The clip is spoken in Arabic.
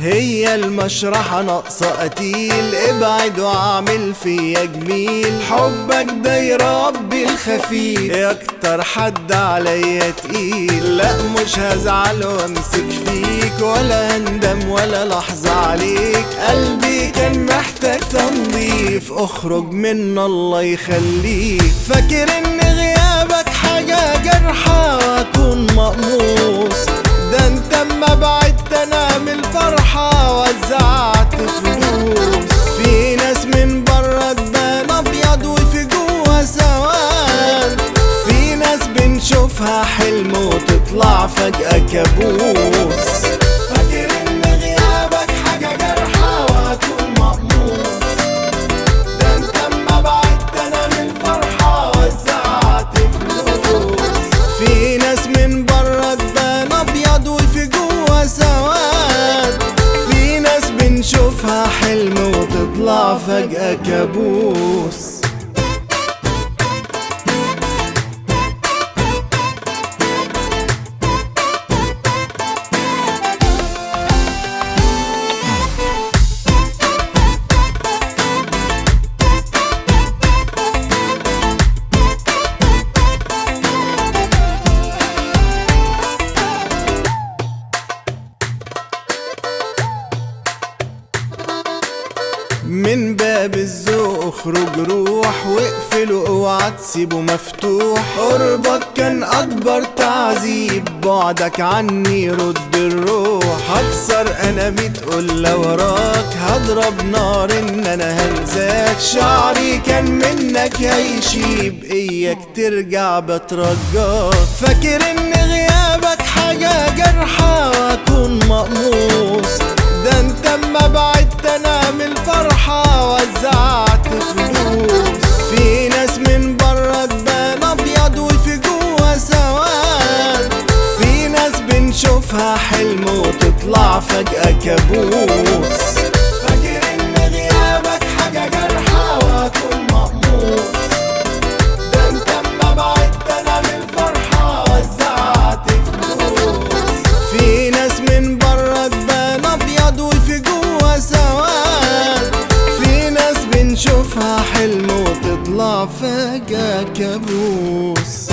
هي المشرحة ناقصة قتيل، ابعد واعمل فيا جميل. حبك ده يربي الخفيف، اكتر حد عليا تقيل. لا مش هزعل وامسك فيك، ولا هندم ولا لحظة عليك. قلبي كان محتاج تنظيف، اخرج من الله يخليك. فاكر ان غيابك حاجة جرحة واكون مقموص، ده انت اما بعدت انا من الفرحة وزعت فلوس. في ناس من برا تبان ابيض وفي جوا سواد، في ناس بنشوفها حلم وتطلع فجأة كابوس. فاكر ان غيابك حاجة جرحة واكون مقموص، ده انت اما بعدت انا من الفرحة وزعت فلوس. في ناس من برا تبان ابيض وفي جوا سواد، في ناس بنشوفها حلم وتطلع فجأة كابوس. من باب الذوق اخرج روح، واقفله اوعى تسيبه مفتوح. قربك كان اكبر تعذيب، بعدك عني رد الروح. هكسر انا 100 قلة وراك، هضرب نار ان انا هنساك. شعري كان منك هيشيب، اياك ترجع بترجاك. فاكر ان غيابك حاجة جرحة واكون مقموص، ده انت اما بعدت انا من الفرحة وزعت فلوس. في ناس من برا تبان ابيض وفي جوا سواد، في ناس بنشوفها حلم وتطلع فجأة كابوس. فاكر ان غيابك حاجة جرحة واكون مقموص، ده انت اما بعدت انا من الفرحة وزعت فلوس. في ناس من برا تبان ابيض وفي جوا سواد، في ناس بنشوفها حلم وتطلع فجأة كابوس.